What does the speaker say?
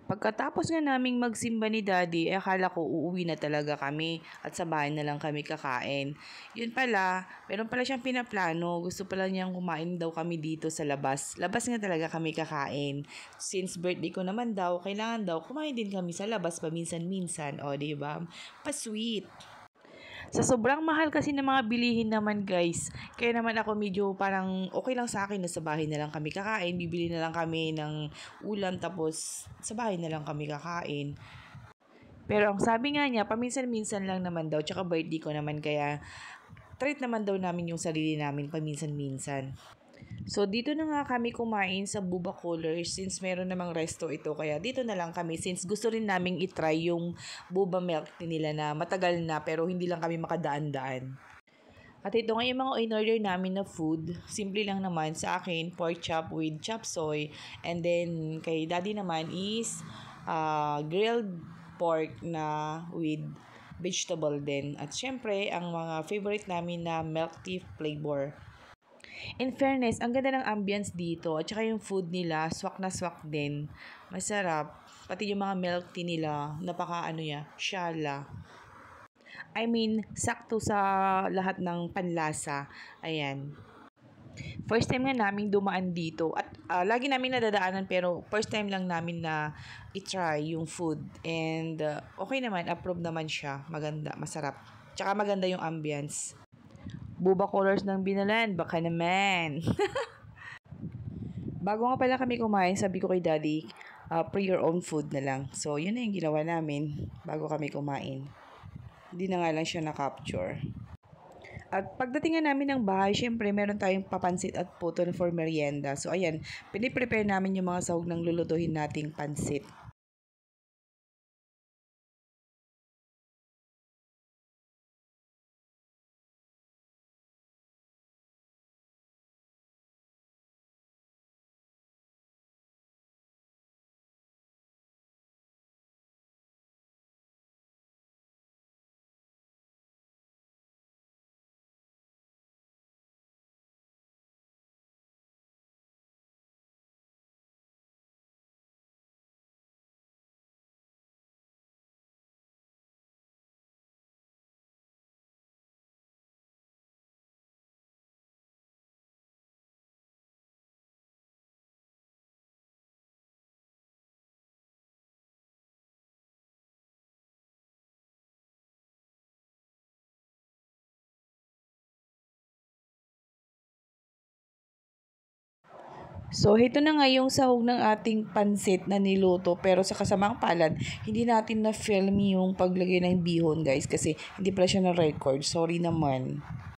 Pagkatapos nga naming magsimba ni Daddy, akala ko uuwi na talaga kami at sa bahay na lang kami kakain. Yun pala, meron pala siyang pinaplano. Gusto pala niyang kumain daw kami dito sa labas. Labas nga talaga kami kakain. Since birthday ko naman daw, kailangan daw kumain din kami sa labas paminsan-minsan. O, diba? Pa-sweet. Sa sobrang mahal kasi ng mga bilihin naman guys, kaya naman ako medyo parang okay lang sa akin na sa bahay na lang kami kakain, bibili na lang kami ng ulam tapos sa bahay na lang kami kakain. Pero ang sabi nga niya, paminsan-minsan lang naman daw, tsaka birthday ko naman kaya treat naman daw namin yung sarili namin paminsan-minsan. So, dito na nga kami kumain sa Buba Colors since meron namang resto ito. Kaya dito na lang kami since gusto rin naming itry yung Buba Milk tea nila na matagal na pero hindi lang kami makadaan-daan. At ito nga yung mga in-order namin na food. Simple lang naman sa akin, pork chop with chop soy. And then kay daddy naman is grilled pork na with vegetable din. At syempre, ang mga favorite namin na milk tea flavor. In fairness, ang ganda ng ambience dito at saka yung food nila, swak na swak din. Masarap. Pati yung mga milk tea nila, napaka ano ya, syala. I mean, sakto sa lahat ng panlasa. Ayan. First time nga namin dumaan dito at lagi namin nadadaanan pero first time lang namin na i-try yung food and okay naman, approve naman siya. Maganda, masarap. Tsaka maganda yung ambience. Buba Colors ng Binalan, baka naman. Bago nga pala kami kumain, sabi ko kay Daddy, pre your own food na lang. So, yun na yung ginawa namin bago kami kumain. Hindi na nga lang siya na-capture. At pagdating nga namin ng bahay, syempre meron tayong papansit at puto for merienda. So, ayan, piniprepare namin yung mga sahog ng lulutuhin nating pansit. So, ito na nga yung sahog ng ating pansit na niluto. Pero sa kasamang palad, hindi natin na-film yung paglagay ng bihon, guys. Kasi hindi pala siya na-record. Sorry naman.